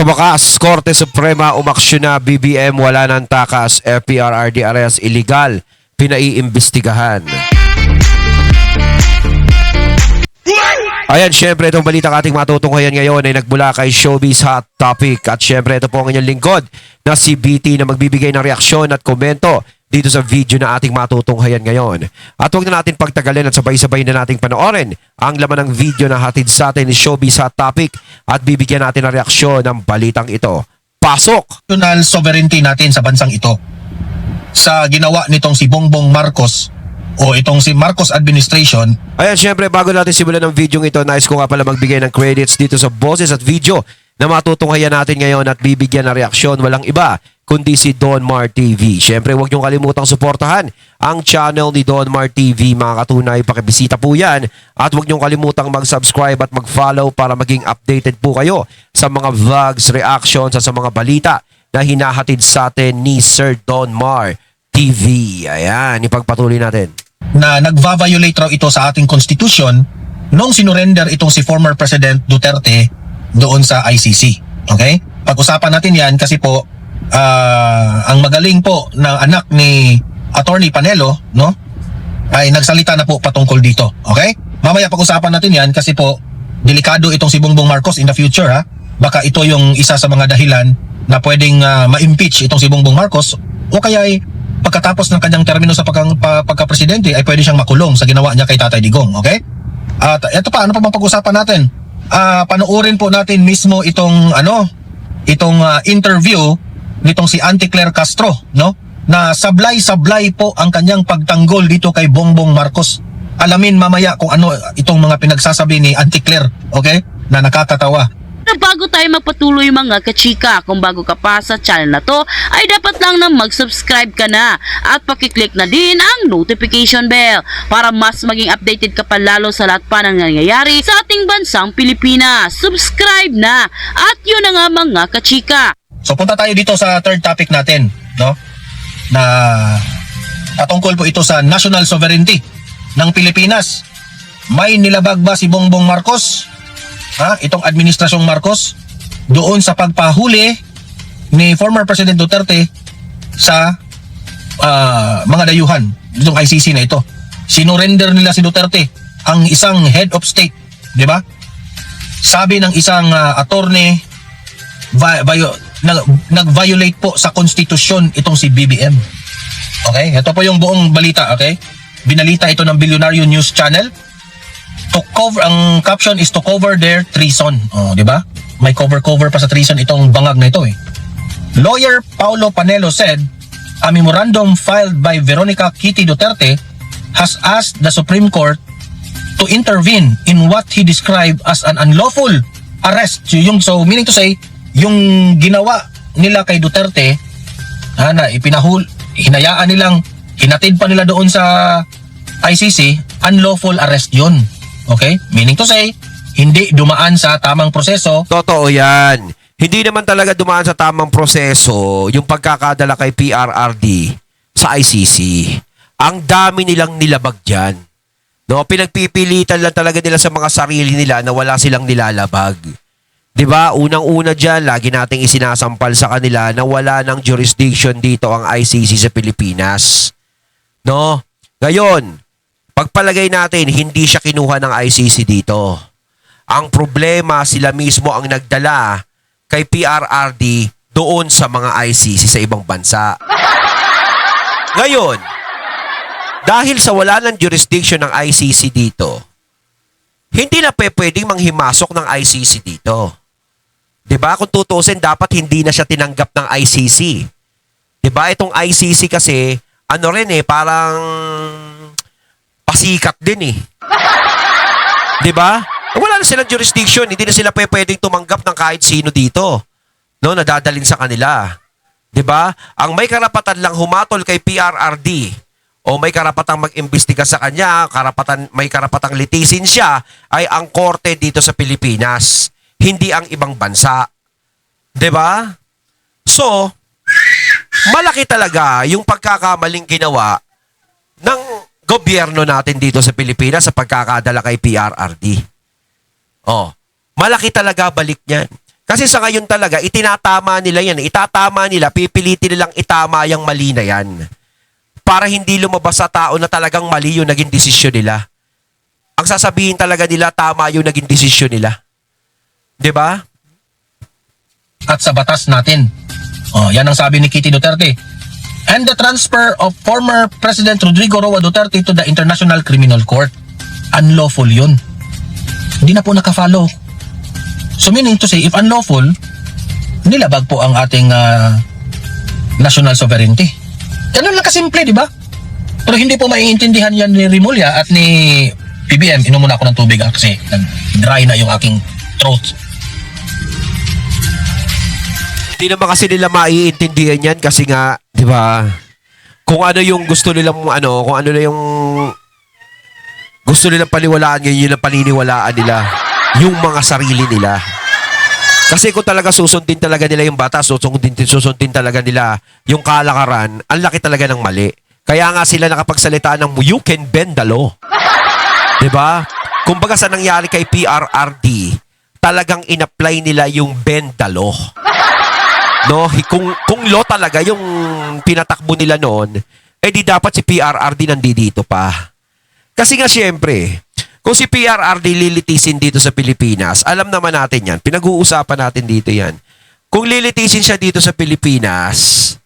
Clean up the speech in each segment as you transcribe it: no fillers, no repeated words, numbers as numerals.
Sa wakas, Korte Suprema umaksyon na BBM wala ng takas, FPRRD arrest illegal, pinaiimbestigahan. Ayan, syempre itong balita ating matutunghayan ngayon ay nagmula kay Showbiz Hot Topic. At syempre ito po ang inyong lingkod na si BT na magbibigay ng reaksyon at komento dito sa video na ating matutunghayan ngayon. At huwag na natin pagtagalin at sabay-sabay na nating panoorin ang laman ng video na hatid sa atin ni Showbiz Hot Topic at bibigyan natin ng reaksyon ng balitang ito. Pasok! National sovereignty natin sa bansang ito sa ginawa nitong si Bongbong Marcos o itong si Marcos administration. Ayan, syempre bago natin simulan ng video ito, nais ko nga pala magbigay ng credits dito sa boses at video na matutunghayan natin ngayon at bibigyan ng reaksyon. Walang iba kundi si Don Mar TV. Syempre huwag niyong kalimutang suportahan ang channel ni Don Mar TV, mga katunay. Pakibisita po yan at huwag niyong kalimutang mag-subscribe at mag-follow para maging updated po kayo sa mga vlogs, reactions at sa mga balita na hinahatid sa atin ni Sir Don Mar TV. Ayan, ipagpatuloy natin. Na nagva-violate raw ito sa ating constitution nung sinurrender itong si former President Duterte doon sa ICC. Okay? Pag-usapan natin yan kasi po ang magaling po na anak ni Attorney Panelo, no, ay nagsalita na po patungkol dito. Okay? Mamaya pag-usapan natin yan kasi po delikado itong si Bongbong Marcos in the future, ha. Baka ito yung isa sa mga dahilan na pwedeng ma-impeach itong si Bongbong Marcos o kaya ay pagkatapos ng kanyang termino sa pagka-presidente ay pwede siyang makulong sa ginawa niya kay Tatay Digong. Okay? At ito pa, ano pa bang pag-usapan natin? Panoorin po natin mismo itong interview nitong si Auntie Claire Castro, no? Na sablay-sablay po ang kanyang pagtanggol dito kay Bongbong Marcos. Alamin mamaya kung ano itong mga pinagsasabi ni Auntie Claire, okay? Na nakakatawa. Bago tayo magpatuloy mga kachika, kung bago ka pa sa channel na to, ay dapat lang na mag-subscribe ka na at pakiclick na din ang notification bell para mas maging updated ka pa lalo sa lahat pa ng nangyayari sa ating bansang Pilipinas. Subscribe na! At yun na nga mga kachika. So punta tayo dito sa third topic natin, no? Na patungkol po ito sa national sovereignty ng Pilipinas. May nilabag ba si Bongbong Marcos? Itong administrasyong Marcos doon sa pagpahuli ni former President Duterte sa mga dayuhan ditong ICC na ito. Sinurrender nila si Duterte, ang isang head of state, di ba? Sabi ng isang attorney, nag-violate po sa konstitusyon itong si BBM. Okay? Ito po yung buong balita, okay? Binalita ito ng Billionario News Channel. Ang caption is to cover their treason. Oh, di ba? May cover pa sa treason itong bangag na ito, eh. Lawyer Paulo Panelo said a memorandum filed by Veronica Kitty Duterte has asked the Supreme Court to intervene in what he described as an unlawful arrest. So meaning to say, yung ginawa nila kay Duterte, na hinayaan nilang, hinatid pa nila doon sa ICC, unlawful arrest yun. Okay? Meaning to say, hindi dumaan sa tamang proseso. Totoo yan. Hindi naman talaga dumaan sa tamang proseso yung pagkakadala kay PRRD sa ICC. Ang dami nilang nilabag dyan. No? Pinagpipilitan lang talaga nila sa mga sarili nila na wala silang nilalabag. Diba? Unang-una dyan, lagi nating isinasampal sa kanila na wala ng jurisdiction dito ang ICC sa Pilipinas. No? Ngayon, pagpalagay natin, hindi siya kinuha ng ICC dito. Ang problema, sila mismo ang nagdala kay PRRD doon sa mga ICC sa ibang bansa. Ngayon, dahil sa wala ng jurisdiction ng ICC dito, hindi na pwedeng manghimasok ng ICC dito. Diba? Kung tutusin, dapat hindi na siya tinanggap ng ICC. Diba? Itong ICC kasi, parang pasikat din, eh. Diba? Wala na silang jurisdiction, hindi na sila pwedeng tumanggap ng kahit sino dito, no, nadadalin sa kanila. Diba? Ang may karapatan lang humatol kay PRRD o may karapatang mag-imbestiga sa kanya, may karapatang litisin siya, ay ang korte dito sa Pilipinas, hindi ang ibang bansa. Diba? So, malaki talaga yung pagkakamaling ginawa ng gobyerno natin dito sa Pilipinas sa pagkakadala kay PRRD. Oh, malaki talaga balik niyan. Kasi sa ngayon talaga, itinatama nila yan. Itatama nila, pipilitin nilang itama yung mali na yan. Para hindi lumabas sa tao na talagang mali yung naging desisyon nila. Ang sasabihin talaga nila, tama yung naging desisyon nila. 'Di ba? At sa batas natin. Yan ang sabi ni Kitty Duterte. And the transfer of former President Rodrigo Roa Duterte to the International Criminal Court. Unlawful yun. Hindi na po nakafollow. So meaning to say, if unlawful, nilabag po ang ating national sovereignty. Ganun lang kasimple, di ba? Pero hindi po maiintindihan yan ni Rimulya at ni PBM. Inom muna ako ng tubig kasi nag-dry na yung aking throat. Hindi naman kasi nila maiintindihan yan kasi nga, 'di ba? Kung ano yung gusto nilang kung ano na yung gusto nilang paniwalaan ngayon, yun ang paniniwalaan nila, yung mga sarili nila. Kasi kung talaga susundin talaga nila yung batas, susundin talaga nila yung kalakaran, ang laki talaga ng mali. Kaya nga sila nakapagsalita ng you can bend the law. 'Di ba? Kumbaga sa nangyari kay PRRD, talagang in-apply nila yung bend the law. No, kung law talaga yung pinatakbo nila noon, di dapat si PRRD nandito pa. Kasi nga siyempre, kung si PRRD lilitisin dito sa Pilipinas, alam naman natin yan, pinag-uusapan natin dito yan. Kung lilitisin siya dito sa Pilipinas,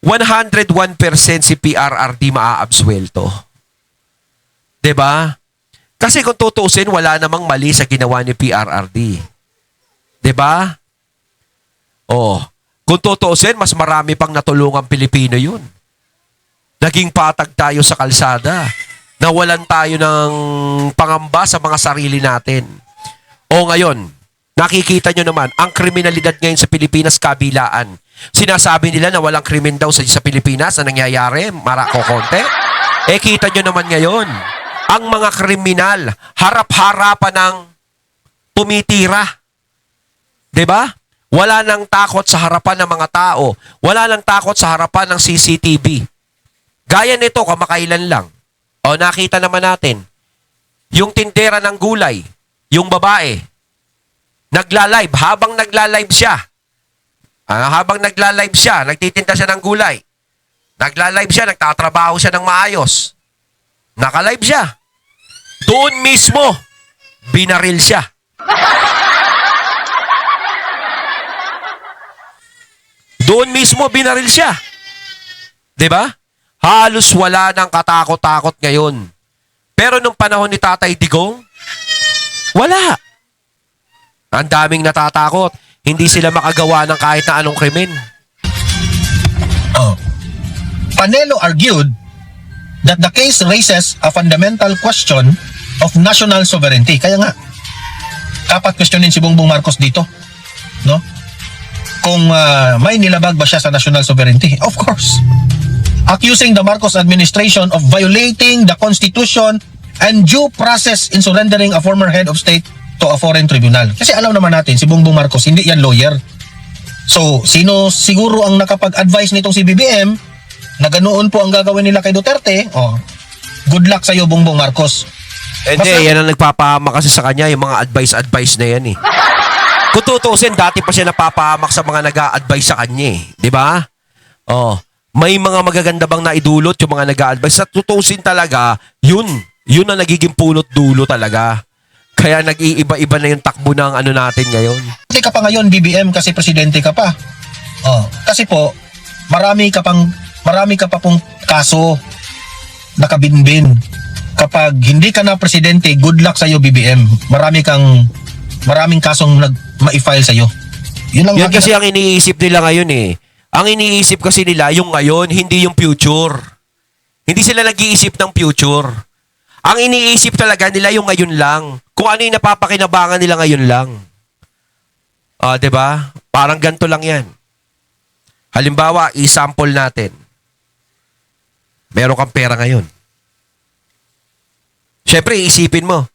101% si PRRD maaabsuelto. 'Di ba? Kasi kung tutusin, wala namang mali sa ginawa ni PRRD. 'Di ba? Kung tutuusin, mas marami pang natulungang Pilipino yun. Naging patag tayo sa kalsada. Nawalan tayo ng pangamba sa mga sarili natin. Ngayon, nakikita nyo naman, ang kriminalidad ngayon sa Pilipinas, kabilaan. Sinasabi nila na walang krimen daw sa Pilipinas na nangyayari, konti. Kita nyo naman ngayon, ang mga kriminal, harap-harapan ng tumitira. 'Di ba? Wala nang takot sa harapan ng mga tao. Wala nang takot sa harapan ng CCTV. Gaya nito, kamakailan lang. Nakita naman natin. Yung tindera ng gulay, yung babae, nagla-live. Habang nagla-live siya, nagtitinda siya ng gulay. Nagla-live siya, nagtatrabaho siya ng maayos. Naka-live siya. Doon mismo, binaril siya. Doon mismo binaril siya. 'Di ba? Halos wala nang katakot-takot ngayon. Pero nung panahon ni Tatay Digong, wala. Ang daming natatakot. Hindi sila makagawa ng kahit na anong krimen. Panelo argued that the case raises a fundamental question of national sovereignty. Kaya nga, dapat questionin si Bongbong Marcos dito. No? Kung may nilabag ba siya sa national sovereignty. Of course. Accusing the Marcos administration of violating the Constitution and due process in surrendering a former head of state to a foreign tribunal. Kasi alam naman natin, si Bongbong Marcos, hindi yan lawyer. So, sino siguro ang nakapag-advise nitong si BBM na ganoon po ang gagawin nila kay Duterte? Good luck sa'yo, Bongbong Marcos. Hindi, yan ang nagpapahama kasi sa kanya, yung mga advice na yan eh. Kung tutuusin, dati pa siya napapahamak sa mga nag-a-advise sa kanya eh. Di ba? May mga magaganda bang naidulot yung mga nag-a-advise. Sa tutuusin talaga, yun ang nagiging punot dulo talaga. Kaya nag-iiba-iba na yung takbo ng ano natin ngayon. Hindi ka pa ngayon, BBM, kasi presidente ka pa. Kasi po, marami ka pa pong kaso nakabinbin. Kapag hindi ka na presidente, good luck sa'yo, BBM. Maraming kasong ma-file sa'yo. Yun kasi ang iniisip nila ngayon eh. Ang iniisip kasi nila yung ngayon, hindi yung future. Hindi sila nag-iisip ng future. Ang iniisip talaga nila yung ngayon lang. Kung ano yung napapakinabangan nila ngayon lang. 'Di ba? Parang ganito lang yan. Halimbawa, i-sample natin. Meron kang pera ngayon. Siyempre, iisipin mo,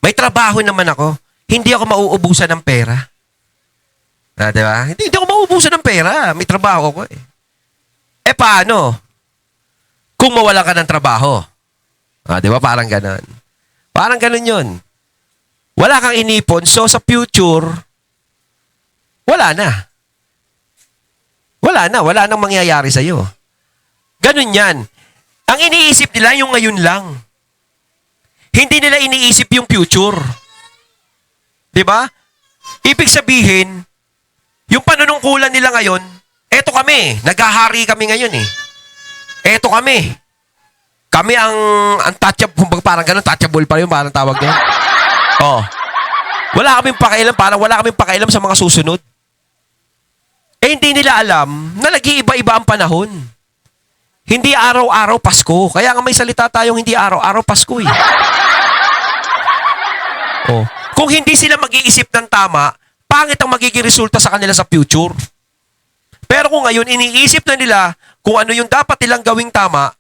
may trabaho naman ako. Hindi ako mauubusan ng pera. Diba? Hindi ako mauubusan ng pera. May trabaho ko eh. Paano? Kung mawala ka ng trabaho. Diba? Parang ganon. Parang ganon yun. Wala kang inipon. So, sa future, wala na. Wala nang mangyayari sa'yo. Ganun yan. Ang iniisip nila yung ngayon lang. Hindi nila iniisip yung future. 'Di ba? Ibig sabihin, yung panunungkulan nila ngayon, eto kami, naghahari kami ngayon eh. Eto kami. Kami ang untouchable, parang ganun, touchable pa rin, parang tawag doon. Oh. Wala kaming pakialam, parang wala kaming pakialam sa mga susunod. Eh hindi nila alam na nag-iiba-iba ang panahon. Hindi araw-araw Pasko. Kaya nga may salita tayong hindi araw-araw Pasko eh. Oh. Kung hindi sila mag-iisip ng tama, pangit ang magiging resulta sa kanila sa future. Pero kung ngayon iniisip na nila kung ano yung dapat nilang gawing tama,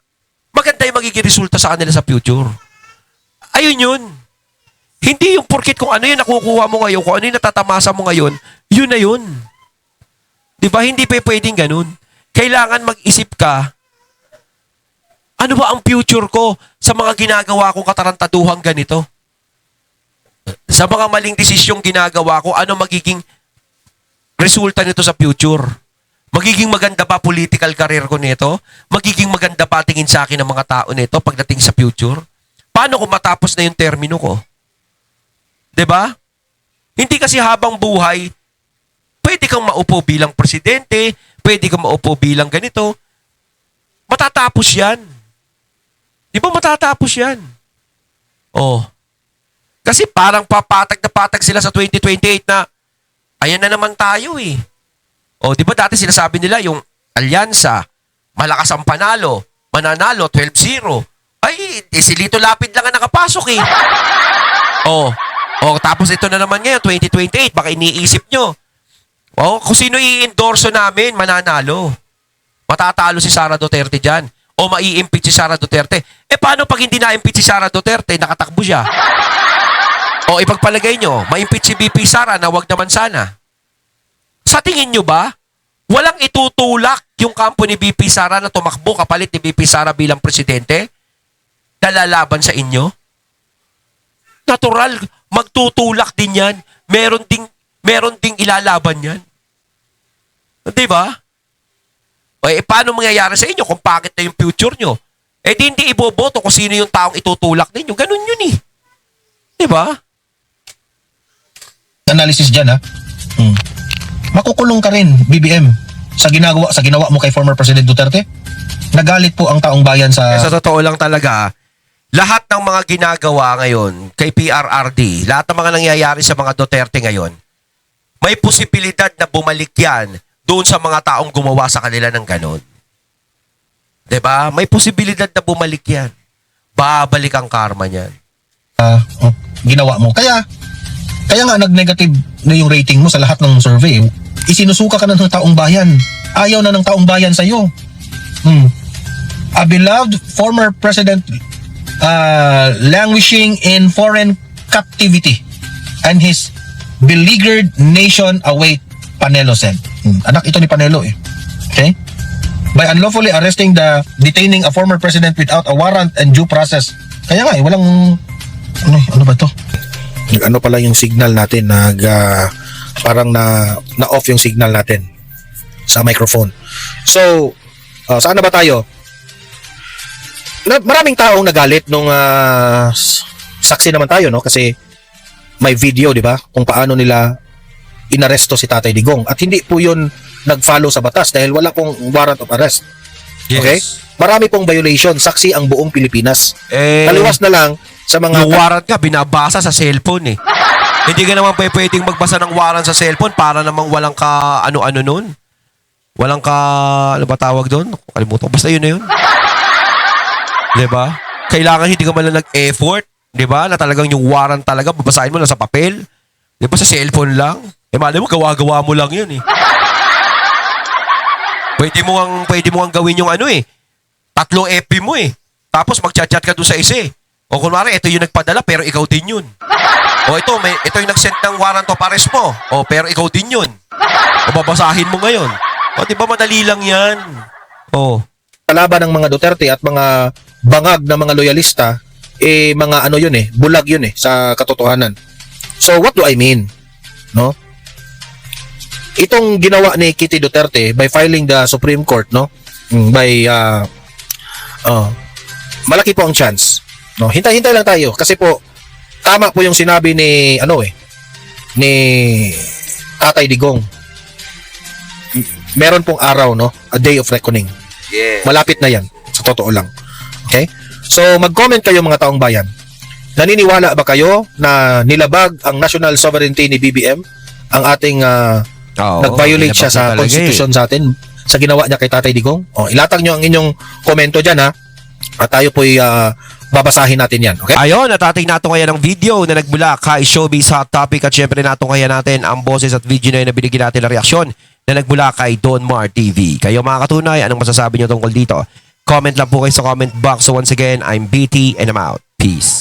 maganda yung magiging resulta sa kanila sa future. Ayun yun. Hindi yung porkit kung ano yung nakukuha mo ngayon, kung ano yung natatamasa mo ngayon, yun na yun. Diba? Hindi pa pwedeng ganun. Kailangan mag-isip ka, ano ba ang future ko sa mga ginagawa kong katarantaduhang ganito? Sa mga maling desisyong ginagawa ko, ano magiging resulta nito sa future? Magiging maganda pa political career ko nito? Magiging maganda pa tingin sa akin ng mga tao nito pagdating sa future? Paano kung matapos na yung termino ko? 'Di ba? Hindi kasi habang buhay, pwede kang maupo bilang presidente, pwede kang maupo bilang ganito. Matatapos 'yan. 'Di ba matatapos 'yan? Oh. Kasi parang papatag na patag sila sa 2028 na ayan na naman tayo eh. O, di ba dati sinasabi nila yung alyansa, malakas ang panalo, mananalo, 12-0. Ay, si Lito Lapid lang ang nakapasok eh. Tapos ito na naman ngayon, 2028, baka iniisip nyo. Kung sino i-endorso namin, mananalo. Matatalo si Sara Duterte dyan. O mai-impeach si Sara Duterte. Eh, paano pag hindi na-impeach si Sara Duterte, nakatakbo siya? O ipagpalagay nyo, ma-impeach si BP Sara na wag naman sana. Sa tingin nyo ba, walang itutulak yung kampo ni BP Sara na tumakbo kapalit ni BP Sara bilang presidente? Dalalaban sa inyo? Natural, magtutulak din yan. Meron ding ilalaban yan. Di ba? Paano mangyayari sa inyo kung pangit na yung future nyo? Hindi iboboto kung sino yung taong itutulak ninyo. Ganun yun eh. Di ba? Analysis dyan ha. Makukulong ka rin, BBM, sa ginawa mo kay former President Duterte. Nagalit po ang taong bayan sa... Sa totoo lang talaga, lahat ng mga ginagawa ngayon kay PRRD, lahat ng mga nangyayari sa mga Duterte ngayon, may posibilidad na bumalik yan doon sa mga taong gumawa sa kanila ng ganon. 'Di ba? May posibilidad na bumalik yan. Babalik ang karma niyan. Ginawa mo. Kaya nga nag-negative na yung rating mo sa lahat ng survey. Isinusuka ka na ng taong bayan. Ayaw na ng taong bayan sa'yo. A beloved former president languishing in foreign captivity and his beleaguered nation await, Panelo said. Anak ito ni Panelo eh. Okay? By unlawfully detaining a former president without a warrant and due process. Kaya nga walang ano ba to? Ano pala yung signal natin, parang na-off yung signal natin sa microphone. So, saan na ba tayo? Maraming taong nagalit nung saksi naman tayo, no? Kasi may video, di ba? Kung paano nila inaresto si Tatay Digong. At hindi po yun nag-follow sa batas dahil wala pong warrant of arrest. Yes. Okay? Marami pong violation. Saksi ang buong Pilipinas. Taliwas na lang sa mga... Yung warrant ka, binabasa sa cellphone eh. Hindi ka naman pwedeng magbasa ng warrant sa cellphone para namang walang ka ano-ano nun. Walang ka... Ano ba tawag doon? Kalimutan ko. Basta yun na yun. Diba? Kailangan hindi ka man lang nag-effort. Diba? Na talagang yung warrant talaga, babasahin mo na sa papel. Diba? Sa cellphone lang. Mali mo, gawa-gawa mo lang yun eh. Pwede mo ang gawin yung ano eh. 3 FB mo eh. Tapos mag-chat ka doon sa isa eh. O kunwari, ito yung nagpadala pero ikaw din yun. O ito yung nag-send ng warrant of arrest mo. O pero ikaw din yun. O babasahin mo ngayon. O di ba madali lang yan? O. Kalaban ng mga Duterte at mga bangag na mga loyalista, mga ano yun eh, bulag yun eh, sa katotohanan. So what do I mean? No? itong ginawa ni Kitty Duterte by filing the Supreme Court, no? Malaki po ang chance. No, hintay-hintay lang tayo kasi po tama po yung sinabi ni ni Tatay Digong. Meron pong araw, no? A day of reckoning. Yeah. Malapit na yan, sa totoo lang. Okay? So, mag-comment kayo mga taong bayan. Naniniwala ba kayo na nilabag ang national sovereignty ni BBM? Ang ating Oo, nag-violate siya sa talaga constitution sa atin sa ginawa niya kay Tatay Digong? Ilatag nyo ang inyong komento dyan, ha? At tayo po'y babasahin natin yan. Okay? Ayun, natating nato kaya ng video na nagmula kay Showbiz Hot Topic at syempre nato kaya natin ang boses at video na yun na binigyan natin ng reaksyon na nagmula kay Don Mar TV. Kayo mga katunay, anong masasabi nyo tungkol dito? Comment lang po kayo sa comment box. So once again, I'm BT and I'm out. Peace.